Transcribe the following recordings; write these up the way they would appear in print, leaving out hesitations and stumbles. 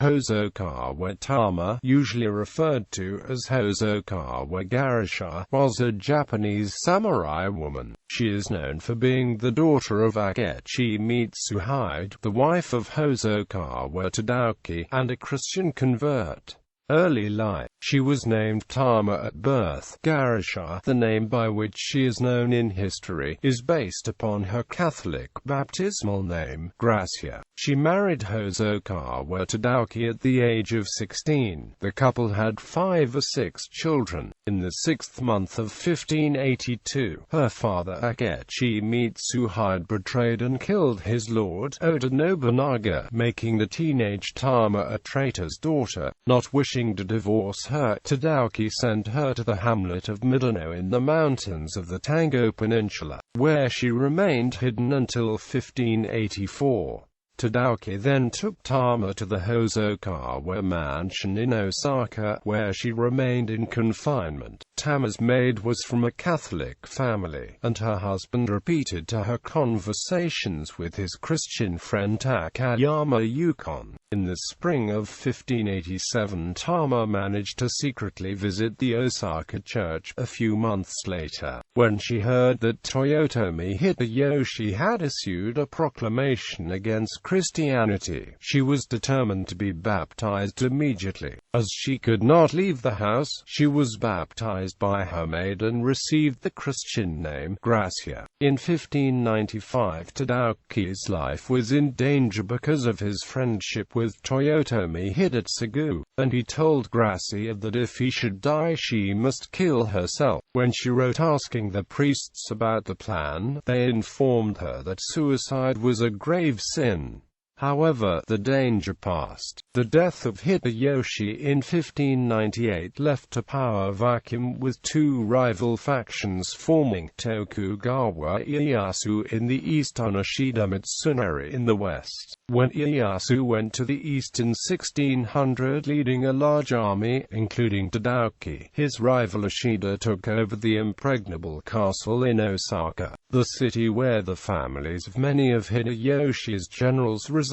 Hosokawa Tama, usually referred to as Hosokawa Garasha, was a Japanese samurai woman. She is known for being the daughter of Akechi Mitsuhide, the wife of Hosokawa Tadaoki, and a Christian convert. Early life. She was named Tama at birth. Garasha, the name by which she is known in history, is based upon her Catholic baptismal name, Gracia. She married Hosokawa Tadaoki at the age of 16. The couple had 5 or 6 children. In the 6th month of 1582, her father Akechi Mitsuhide betrayed and killed his lord, Oda Nobunaga, making the teenage Tama a traitor's daughter. Not wishing to divorce her, Tadaoki sent her to the hamlet of Midano in the mountains of the Tango Peninsula, where she remained hidden until 1584. Tadaoki then took Tama to the Hosokawa mansion in Osaka, where she remained in confinement. Tama's maid was from a Catholic family, and her husband repeated to her conversations with his Christian friend Takayama Yukon. In the spring of 1587, Tama managed to secretly visit the Osaka church. A few months later, when she heard that Toyotomi Hideyoshi had issued a proclamation against Christianity, she was determined to be baptized immediately. As she could not leave the house, she was baptized by her maid and received the Christian name, Gracia. In 1595, Tadaoki's life was in danger because of his friendship with Toyotomi Hidetsugu, and he told Gracia that if he should die she must kill herself. When she wrote asking the priests about the plan, they informed her that suicide was a grave sin. However, the danger passed. The death of Hideyoshi in 1598 left a power vacuum, with 2 rival factions forming: Tokugawa Ieyasu in the east and Ashida Mitsunari in the west. When Ieyasu went to the east in 1600 leading a large army, including Tadaoki, his rival Ashida took over the impregnable castle in Osaka, the city where the families of many of Hideyoshi's generals resided.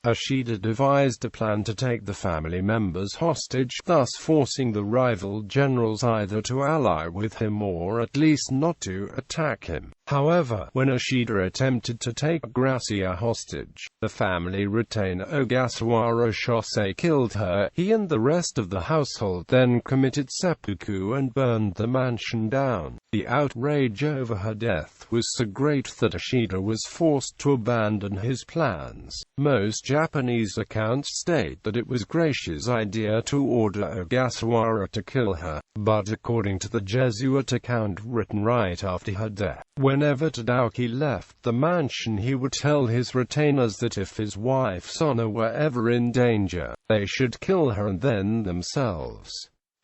Ashida devised a plan to take the family members hostage, thus forcing the rival generals either to ally with him or at least not to attack him. However, when Ashida attempted to take Gracia hostage, the family retainer Ogasawara Shosei killed her. He and the rest of the household then committed seppuku and burned the mansion down. The outrage over her death was so great that Ashida was forced to abandon his plans. Most Japanese accounts state that it was Gracia's idea to order Ogasawara to kill her, but according to the Jesuit account written right after her death, whenever Tadaoki left the mansion he would tell his retainers that if his wife's honor were ever in danger, they should kill her and then themselves.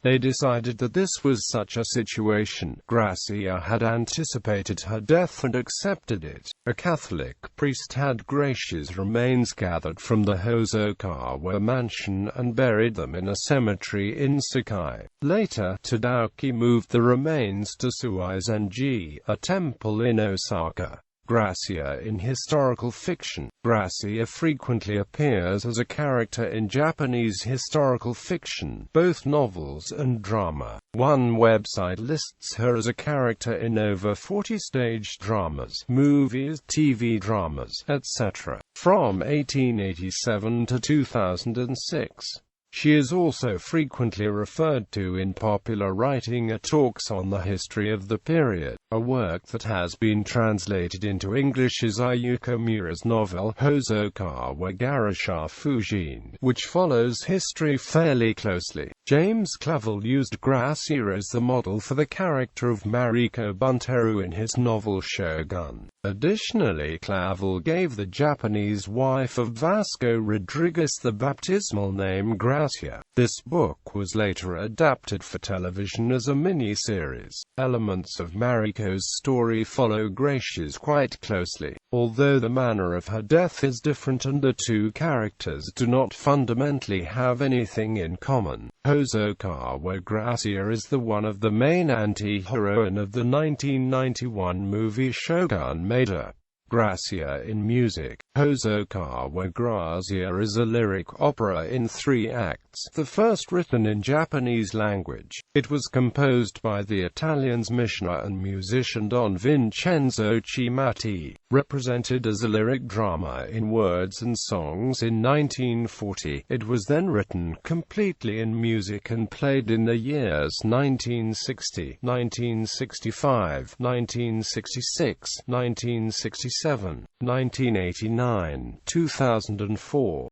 They decided that this was such a situation. Gracia had anticipated her death and accepted it. A Catholic priest had Gracia's remains gathered from the Hosokawa mansion and buried them in a cemetery in Sakai. Later, Tadaoki moved the remains to Suizenji, a temple in Osaka. Gracia in historical fiction. Gracia frequently appears as a character in Japanese historical fiction, both novels and drama. One website lists her as a character in over 40 stage dramas, movies, TV dramas, etc., from 1887 to 2006. She is also frequently referred to in popular writing at talks on the history of the period. A work that has been translated into English is Ayuko Mura's novel Hosokawa Garasha Fujin, which follows history fairly closely. James Clavell used Gracia as the model for the character of Mariko Bunteru in his novel Shogun. Additionally, Clavell gave the Japanese wife of Vasco Rodriguez the baptismal name Gracia. This book was later adapted for television as a mini-series. Elements of Mariko's story follow Gracia's quite closely, although the manner of her death is different and the two characters do not fundamentally have anything in common. Hosokawa Gracia is the one of the main anti-heroine of the 1991 movie Shogun Maida. Gracia in music. Hosokawa Gracia is a lyric opera in 3 acts, the first written in Japanese language. It was composed by the Italians Mishna and musician Don Vincenzo Cimatti, represented as a lyric drama in words and songs in 1940. It was then written completely in music and played in the years 1960, 1965, 1966, 1967, 1989, 2004.